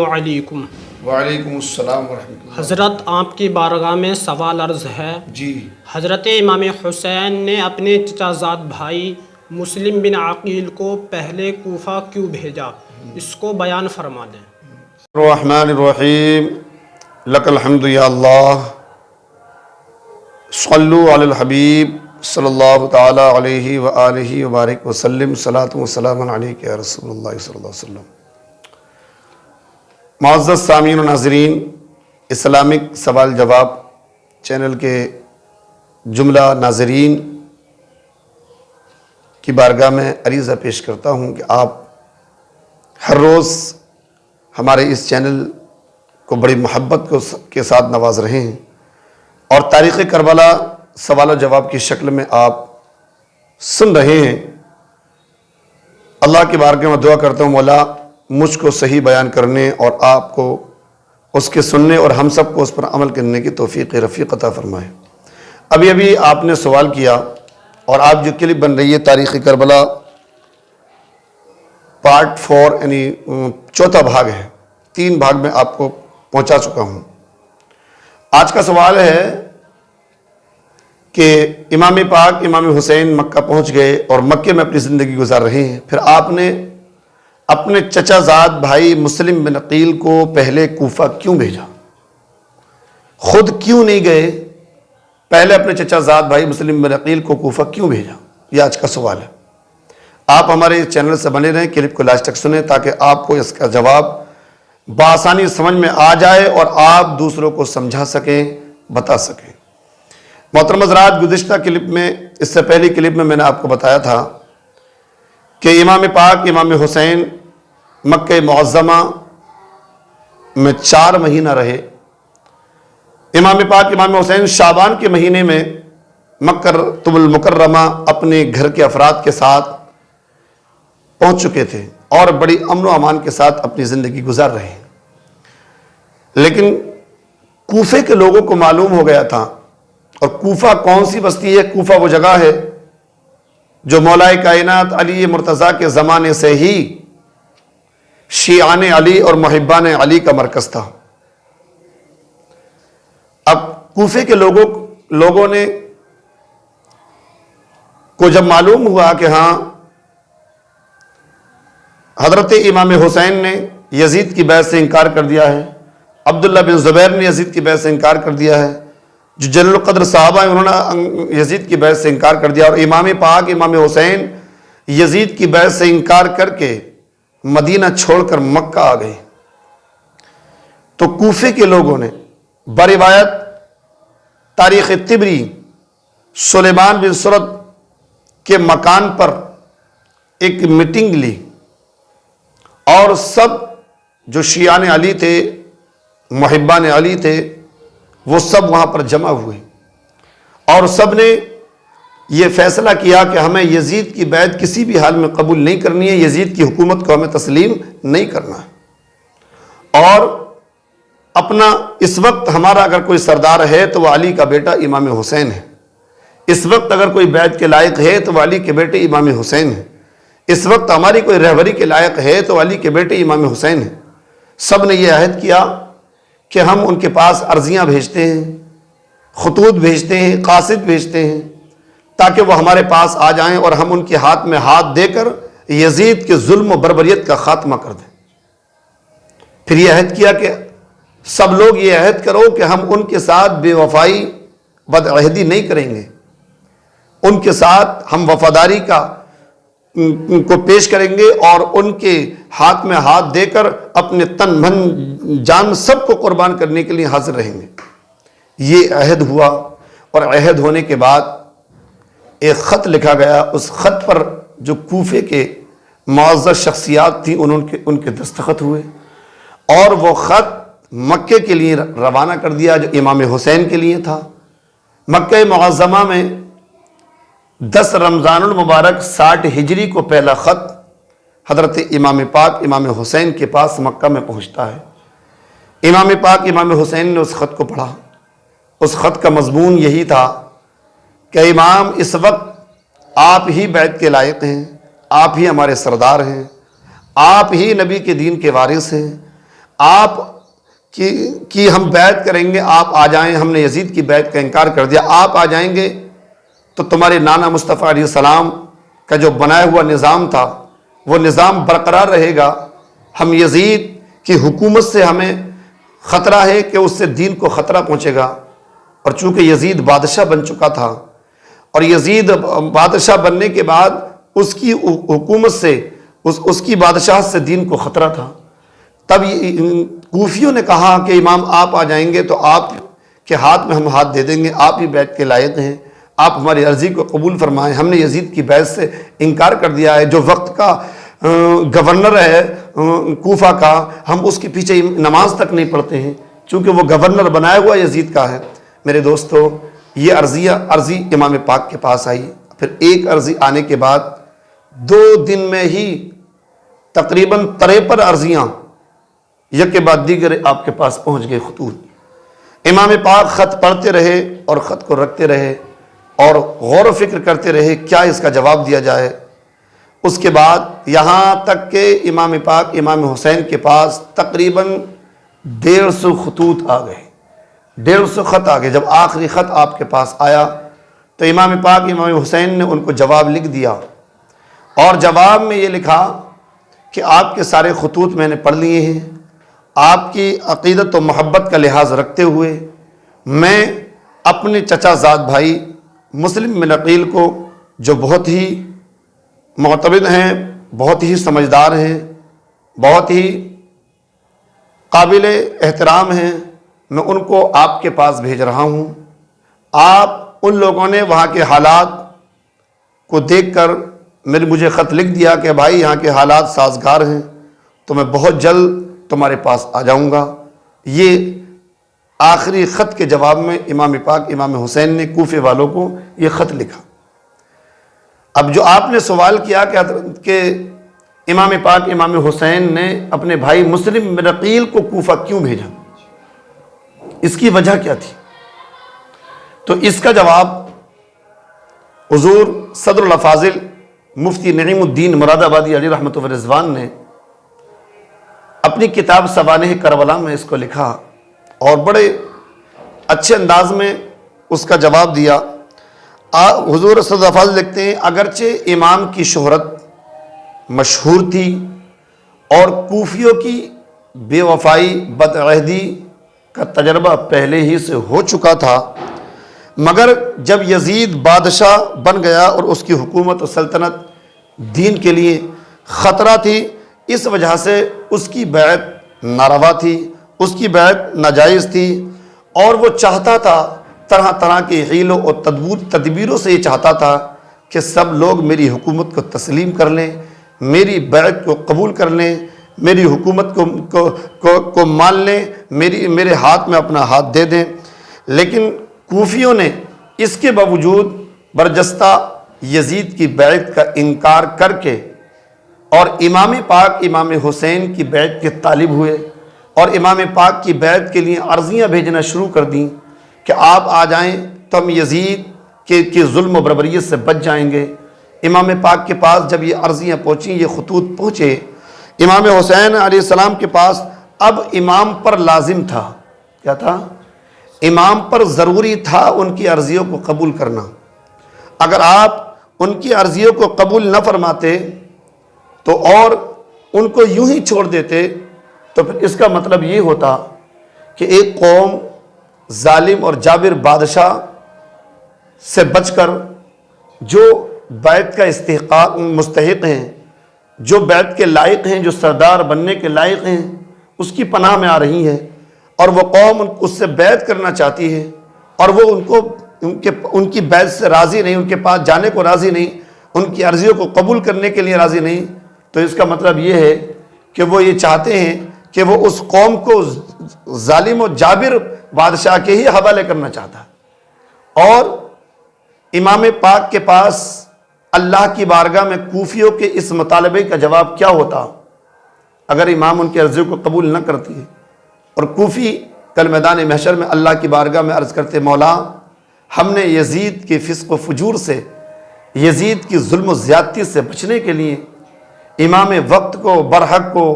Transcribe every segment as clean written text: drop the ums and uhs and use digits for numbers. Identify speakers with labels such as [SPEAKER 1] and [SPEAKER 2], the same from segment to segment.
[SPEAKER 1] علیکم۔
[SPEAKER 2] وعلیکم السلام ورحمۃ اللہ۔
[SPEAKER 1] حضرت آپ کی بارگاہ میں سوال عرض ہے۔
[SPEAKER 2] جی،
[SPEAKER 1] حضرت امام حسین نے اپنے چچا زاد بھائی مسلم بن عقیل کو پہلے کوفہ کیوں بھیجا؟ اس کو بیان فرما دیں۔
[SPEAKER 2] الرحمن الرحیم، لک الحمد یا اللہ، صلو علی الحبیب صلی اللہ تعالی علیہ وآلہ وبارک وسلم، صلاۃ و سلام علیک یا رسول اللہ صلی اللہ علیہ وسلم۔ معزز سامعین و ناظرین، اسلامک سوال جواب چینل کے جملہ ناظرین کی بارگاہ میں عریضہ پیش کرتا ہوں کہ آپ ہر روز ہمارے اس چینل کو بڑی محبت کے ساتھ نواز رہے ہیں، اور تاریخ کربلا سوال و جواب کی شکل میں آپ سن رہے ہیں۔ اللہ کی بارگاہ میں دعا کرتا ہوں، مولا مجھ کو صحیح بیان کرنے اور آپ کو اس کے سننے اور ہم سب کو اس پر عمل کرنے کی توفیق رفیق عطا فرمائے۔ ابھی آپ نے سوال کیا، اور آپ جو کلپ بن رہی ہے تاریخ کربلا پارٹ 4 یعنی چوتھا بھاگ ہے، 3 بھاگ میں آپ کو پہنچا چکا ہوں۔ آج کا سوال ہے کہ امام پاک امام حسین مکہ پہنچ گئے اور مکے میں اپنی زندگی گزار رہے ہیں، پھر آپ نے اپنے چچا زاد بھائی مسلم بن عقیل کو پہلے کوفہ کیوں بھیجا؟ خود کیوں نہیں گئے؟ پہلے اپنے چچا زاد بھائی مسلم بن عقیل کو کوفہ کیوں بھیجا؟ یہ آج کا سوال ہے۔ آپ ہمارے اس چینل سے بنے رہیں، کلپ کو لاسٹ تک سنیں تاکہ آپ کو اس کا جواب بآسانی سمجھ میں آ جائے اور آپ دوسروں کو سمجھا سکیں، بتا سکیں۔ محترم حضرات، گزشتہ کلپ میں، اس سے پہلی کلپ میں نے آپ کو بتایا تھا کہ امام پاک امام حسین مکہ معظمہ میں 4 مہینہ رہے۔ امام پاک امام حسین شعبان کے مہینے میں مکہ المکرمہ اپنے گھر کے افراد کے ساتھ پہنچ چکے تھے اور بڑی امن و امان کے ساتھ اپنی زندگی گزار رہے ہیں۔ لیکن کوفے کے لوگوں کو معلوم ہو گیا تھا، اور کوفہ کون سی بستی ہے؟ کوفہ وہ جگہ ہے جو مولا کائنات علی مرتضیٰ کے زمانے سے ہی شیعان علی اور محبان علی کا مرکز تھا۔ اب کوفے کے لوگوں نے کو جب معلوم ہوا کہ ہاں حضرت امام حسین نے یزید کی بیعت سے انکار کر دیا ہے، عبداللہ بن زبیر نے یزید کی بیعت سے انکار کر دیا ہے، جو جلیل القدر صحابہ ہیں انہوں نے یزید کی بیعت سے انکار کر دیا، اور امام پاک امام حسین یزید کی بیعت سے انکار کر کے مدینہ چھوڑ کر مکہ آ گئے، تو کوفے کے لوگوں نے بروایت تاریخ طبری سلیمان بن سرد کے مکان پر ایک میٹنگ لی، اور سب جو شیعان علی تھے، محبان علی تھے، وہ سب وہاں پر جمع ہوئے، اور سب نے یہ فیصلہ کیا کہ ہمیں یزید کی بیعت کسی بھی حال میں قبول نہیں کرنی ہے، یزید کی حکومت کو ہمیں تسلیم نہیں کرنا ہے، اور اپنا اس وقت ہمارا اگر کوئی سردار ہے تو وہ علی کا بیٹا امام حسین ہے، اس وقت اگر کوئی بیعت کے لائق ہے تو وہ علی کے بیٹے امام حسین ہے، اس وقت ہماری کوئی رہبری کے لائق ہے تو علی کے بیٹے امام حسین ہیں۔ سب نے یہ عہد کیا کہ ہم ان کے پاس عرضیاں بھیجتے ہیں، خطوط بھیجتے ہیں، قاصد بھیجتے ہیں، تاکہ وہ ہمارے پاس آ جائیں اور ہم ان کے ہاتھ میں ہاتھ دے کر یزید کے ظلم و بربریت کا خاتمہ کر دیں۔ پھر یہ عہد کیا کہ سب لوگ یہ عہد کرو کہ ہم ان کے ساتھ بے وفائی بدعہدی نہیں کریں گے، ان کے ساتھ ہم وفاداری کو پیش کریں گے، اور ان کے ہاتھ میں ہاتھ دے کر اپنے تن من جان سب کو قربان کرنے کے لیے حاضر رہیں گے۔ یہ عہد ہوا، اور عہد ہونے کے بعد ایک خط لکھا گیا، اس خط پر جو کوفے کے معزز شخصیات تھیں ان کے دستخط ہوئے، اور وہ خط مکے کے لیے روانہ کر دیا جو امام حسین کے لیے تھا۔ مکہ معظمہ میں 10 رمضان المبارک 60 ہجری کو پہلا خط حضرت امام پاک امام حسین کے پاس مکہ میں پہنچتا ہے۔ امام پاک امام حسین نے اس خط کو پڑھا۔ اس خط کا مضمون یہی تھا کہ امام، اس وقت آپ ہی بیعت کے لائق ہیں، آپ ہی ہمارے سردار ہیں، آپ ہی نبی کے دین کے وارث ہیں، آپ کی ہم بیعت کریں گے، آپ آ جائیں، ہم نے یزید کی بیعت کا انکار کر دیا، آپ آ جائیں گے تو تمہارے نانا مصطفیٰ علیہ السلام کا جو بنایا ہوا نظام تھا وہ نظام برقرار رہے گا، ہم یزید کی حکومت سے ہمیں خطرہ ہے کہ اس سے دین کو خطرہ پہنچے گا۔ اور چونکہ یزید بادشاہ بن چکا تھا اور یزید بادشاہ بننے کے بعد اس کی حکومت سے اس کی بادشاہت سے دین کو خطرہ تھا، تب کوفیوں نے کہا کہ امام آپ آ جائیں گے تو آپ کے ہاتھ میں ہم ہاتھ دے دیں گے، آپ ہی بیعت کے لائق ہیں، آپ ہماری عرضی کو قبول فرمائیں، ہم نے یزید کی بیعت سے انکار کر دیا ہے، جو وقت کا گورنر ہے کوفہ کا، ہم اس کے پیچھے نماز تک نہیں پڑھتے ہیں چونکہ وہ گورنر بنایا ہوا یزید کا ہے۔ میرے دوستو، یہ عرضی امام پاک کے پاس آئی، پھر ایک عرضی آنے کے بعد 2 دن میں ہی تقریباً 53 عرضیاں یک کے بعد دیگر آپ کے پاس پہنچ گئے خطوط۔ امام پاک خط پڑھتے رہے اور خط کو رکھتے رہے اور غور و فکر کرتے رہے کیا اس کا جواب دیا جائے۔ اس کے بعد یہاں تک کہ امام پاک امام حسین کے پاس تقریباً 150 خطوط آ گئے، 150 خط آ گئے۔ جب آخری خط آپ کے پاس آیا تو امام پاک امام حسین نے ان کو جواب لکھ دیا اور جواب میں یہ لکھا کہ آپ کے سارے خطوط میں نے پڑھ لیے ہیں، آپ کی عقیدت و محبت کا لحاظ رکھتے ہوئے میں اپنے چچا زاد بھائی مسلم بن عقیل کو، جو بہت ہی معتبر ہیں، بہت ہی سمجھدار ہیں، بہت ہی قابل احترام ہیں، میں ان کو آپ کے پاس بھیج رہا ہوں۔ آپ ان لوگوں نے وہاں کے حالات کو دیکھ کر مجھے خط لکھ دیا کہ بھائی یہاں کے حالات سازگار ہیں تو میں بہت جلد تمہارے پاس آ جاؤں گا۔ یہ آخری خط کے جواب میں امام پاک امام حسین نے کوفے والوں کو یہ خط لکھا۔ اب جو آپ نے سوال کیا کہ امام پاک امام حسین نے اپنے بھائی مسلم بن عقیل کو کوفہ کیوں بھیجا، اس کی وجہ کیا تھی، تو اس کا جواب حضور صدر الافاضل مفتی نعیم الدین مراد آبادی علیہ رحمۃ و رضوان نے اپنی کتاب سوانح کربلا میں اس کو لکھا اور بڑے اچھے انداز میں اس کا جواب دیا۔ حضور صدر الافاضل لکھتے ہیں اگرچہ امام کی شہرت مشہور تھی اور کوفیوں کی بے وفائی بدعہدی کا تجربہ پہلے ہی سے ہو چکا تھا، مگر جب یزید بادشاہ بن گیا اور اس کی حکومت و سلطنت دین کے لیے خطرہ تھی، اس وجہ سے اس کی بیعت ناروا تھی، اس کی بیعت ناجائز تھی، اور وہ چاہتا تھا طرح طرح کی حیلوں اور تدبیروں سے یہ چاہتا تھا کہ سب لوگ میری حکومت کو تسلیم کر لیں، میری بیعت کو قبول کر لیں، میری حکومت کو مان لیں، میرے ہاتھ میں اپنا ہاتھ دے دیں۔ لیکن کوفیوں نے اس کے باوجود برجستہ یزید کی بیعت کا انکار کر کے اور امام پاک امام حسین کی بیعت کے طالب ہوئے اور امام پاک کی بیعت کے لیے عرضیاں بھیجنا شروع کر دیں کہ آپ آ جائیں تو ہم یزید کے ظلم و بربریت سے بچ جائیں گے۔ امام پاک کے پاس جب یہ عرضیاں پہنچیں، یہ خطوط پہنچے امام حسین علیہ السلام کے پاس، اب امام پر لازم تھا، کیا تھا؟ امام پر ضروری تھا ان کی عرضیوں کو قبول کرنا۔ اگر آپ ان کی عرضیوں کو قبول نہ فرماتے تو اور ان کو یوں ہی چھوڑ دیتے تو پھر اس کا مطلب یہ ہوتا کہ ایک قوم ظالم اور جابر بادشاہ سے بچ کر جو بیعت کا مستحق ہیں، جو بیعت کے لائق ہیں، جو سردار بننے کے لائق ہیں، اس کی پناہ میں آ رہی ہے، اور وہ قوم اس سے بیعت کرنا چاہتی ہے اور وہ ان کی بیعت سے راضی نہیں، ان کے پاس جانے کو راضی نہیں، ان کی عرضیوں کو قبول کرنے کے لیے راضی نہیں، تو اس کا مطلب یہ ہے کہ وہ یہ چاہتے ہیں کہ وہ اس قوم کو ظالم و جابر بادشاہ کے ہی حوالے کرنا چاہتا ہے۔ اور امام پاک کے پاس اللہ کی بارگاہ میں کوفیوں کے اس مطالبے کا جواب کیا ہوتا اگر امام ان کی عرضیوں کو قبول نہ کرتی ہے؟ اور کوفی کل میدان محشر میں اللہ کی بارگاہ میں عرض کرتے، مولا ہم نے یزید کے فسق و فجور سے، یزید کی ظلم و زیادتی سے بچنے کے لیے امام وقت کو، برحق کو،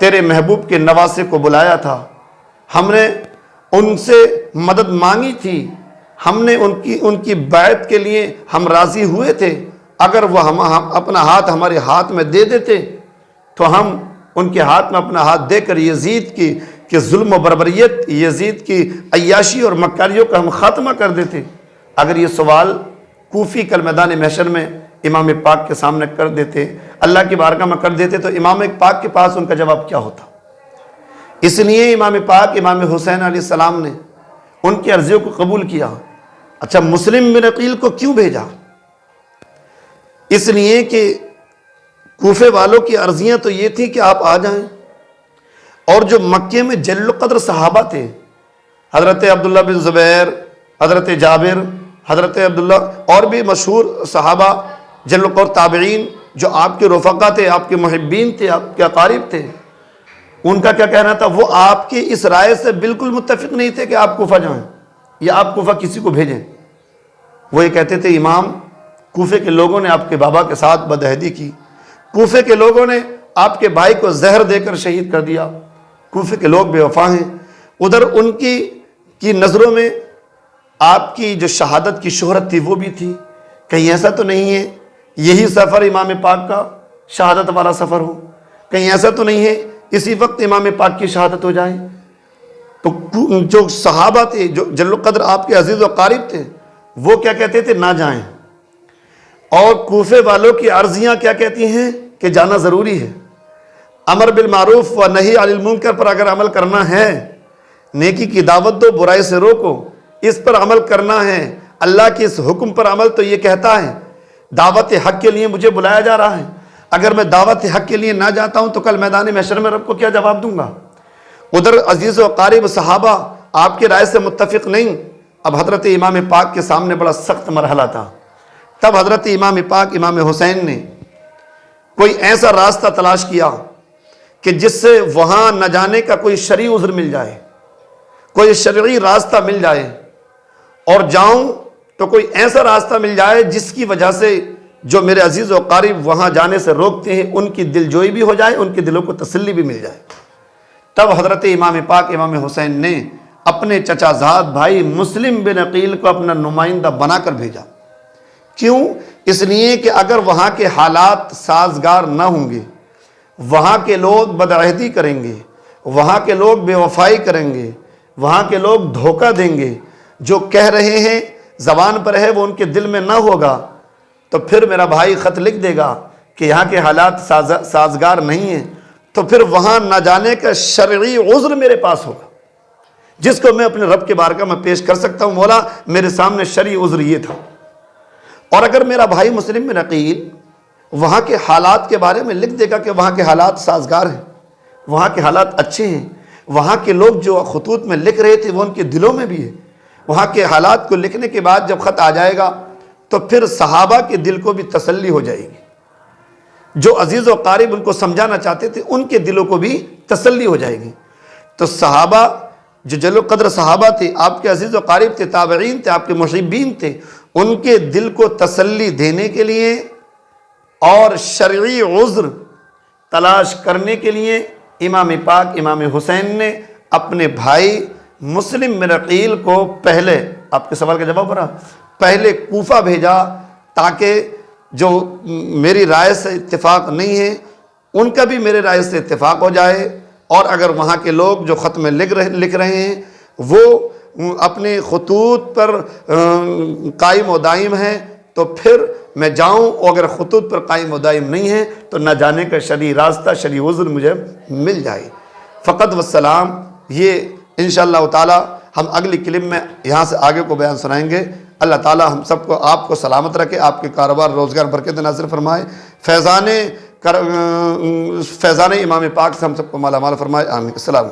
[SPEAKER 2] تیرے محبوب کے نواسے کو بلایا تھا، ہم نے ان سے مدد مانگی تھی، ہم نے ان کی بیعت کے لیے ہم راضی ہوئے تھے، اگر وہ ہم اپنا ہاتھ ہمارے ہاتھ میں دے دیتے تو ہم ان کے ہاتھ میں اپنا ہاتھ دے کر یزید کی ظلم و بربریت، یزید کی عیاشی اور مکاریوں کا ہم خاتمہ کر دیتے۔ اگر یہ سوال کوفی کل میدان محشر میں امام پاک کے سامنے کر دیتے، اللہ کی بارگاہ میں کر دیتے، تو امام پاک کے پاس ان کا جواب کیا ہوتا؟ اس لیے امام پاک امام حسین علیہ السلام نے ان کی عرضیوں کو قبول کیا۔ اچھا، مسلم بن عقیل کو کیوں بھیجا؟ اس لیے کہ کوفے والوں کی عرضیاں تو یہ تھی کہ آپ آ جائیں، اور جو مکے میں جلیل القدر صحابہ تھے، حضرت عبداللہ بن زبیر، حضرت جابر، حضرت عبداللہ اور بھی مشہور صحابہ جلیل القدر تابعین جو آپ کے رفقا تھے، آپ کے محبین تھے، آپ کے اقارب تھے، ان کا کیا کہنا تھا؟ وہ آپ کی اس رائے سے بالکل متفق نہیں تھے کہ آپ کوفہ جائیں یا آپ کوفہ کسی کو بھیجیں۔ وہ یہ کہتے تھے امام، کوفے کے لوگوں نے آپ کے بابا کے ساتھ بدعہدی کی، کوفے کے لوگوں نے آپ کے بھائی کو زہر دے کر شہید کر دیا، کوفے کے لوگ بے وفا ہیں۔ ادھر ان کی نظروں میں آپ کی جو شہادت کی شہرت تھی وہ بھی تھی، کہیں ایسا تو نہیں ہے یہی سفر امام پاک کا شہادت والا سفر ہو، کہیں ایسا تو نہیں ہے اسی وقت امام پاک کی شہادت ہو جائے۔ تو جو صحابہ تھے، جو جلیل القدر آپ کے عزیز و قارب تھے، وہ کیا کہتے تھے؟ نہ جائیں۔ اور کوفے والوں کی عرضیاں کیا کہتی ہیں؟ کہ جانا ضروری ہے، امر بالمعروف و نہی عن المنکر پر اگر عمل کرنا ہے، نیکی کی دعوت دو، برائی سے روکو، اس پر عمل کرنا ہے۔ اللہ کے اس حکم پر عمل تو یہ کہتا ہے دعوت حق کے لیے مجھے بلایا جا رہا ہے، اگر میں دعوت حق کے لیے نہ جاتا ہوں تو کل میدان محشر میں رب کو کیا جواب دوں گا؟ ادھر عزیز و قارب صحابہ آپ کی رائے سے متفق نہیں۔ اب حضرت امام پاک کے سامنے بڑا سخت مرحلہ تھا۔ تب حضرت امام پاک امام حسین نے کوئی ایسا راستہ تلاش کیا کہ جس سے وہاں نہ جانے کا کوئی شرعی عذر مل جائے، کوئی شرعی راستہ مل جائے، اور جاؤں تو کوئی ایسا راستہ مل جائے جس کی وجہ سے جو میرے عزیز و قارب وہاں جانے سے روکتے ہیں ان کی دل جوئی بھی ہو جائے، ان کے دلوں کو تسلی بھی مل جائے۔ تب حضرت امام پاک امام حسین نے اپنے چچا زاد بھائی مسلم بن عقیل کو اپنا نمائندہ بنا کر بھیجا۔ کیوں؟ اس لیے کہ اگر وہاں کے حالات سازگار نہ ہوں گے، وہاں کے لوگ بدعہدی کریں گے، وہاں کے لوگ بے وفائی کریں گے، وہاں کے لوگ دھوکہ دیں گے، جو کہہ رہے ہیں زبان پر ہے وہ ان کے دل میں نہ ہوگا، تو پھر میرا بھائی خط لکھ دے گا کہ یہاں کے حالات سازگار نہیں ہیں، تو پھر وہاں نہ جانے کا شرعی عذر میرے پاس ہوگا جس کو میں اپنے رب کے بارگاہ میں پیش کر سکتا ہوں، مولا میرے سامنے شرعی عذر یہ تھا۔ اور اگر میرا بھائی مسلم بن عقیل وہاں کے حالات کے بارے میں لکھ دے گا کہ وہاں کے حالات سازگار ہیں، وہاں کے حالات اچھے ہیں، وہاں کے لوگ جو خطوط میں لکھ رہے تھے وہ ان کے دلوں میں بھی ہے، وہاں کے حالات کو لکھنے کے بعد جب خط آ جائے گا تو پھر صحابہ کے دل کو بھی تسلی ہو جائے گی، جو عزیز و قارب ان کو سمجھانا چاہتے تھے ان کے دلوں کو بھی تسلی ہو جائے گی۔ تو صحابہ جو جلیل القدر صحابہ تھے، آپ کے عزیز و قارب تھے، تابعین تھے، آپ کے محبین تھے، ان کے دل کو تسلی دینے کے لیے اور شرعی عذر تلاش کرنے کے لیے امام پاک امام حسین نے اپنے بھائی مسلم بن عقیل کو پہلے، آپ کے سوال کا جواب رہا، پہلے کوفہ بھیجا تاکہ جو میری رائے سے اتفاق نہیں ہے ان کا بھی میرے رائے سے اتفاق ہو جائے، اور اگر وہاں کے لوگ جو خط میں لکھ رہے ہیں وہ اپنے خطوط پر قائم و دائم ہیں تو پھر میں جاؤں، اور اگر خطوط پر قائم و دائم نہیں ہے تو نہ جانے کا شرعی راستہ، شرعی عذر مجھے مل جائے۔ فقط والسلام، یہ انشاءاللہ تعالی ہم اگلی کلپ میں یہاں سے آگے کو بیان سنائیں گے۔ اللہ تعالی ہم سب کو، آپ کو سلامت رکھے، آپ کے کاروبار روزگار برکت نازل فرمائے، فیضان امام پاک سے ہم سب کو مالا مال فرمائے، آمین۔ السلام۔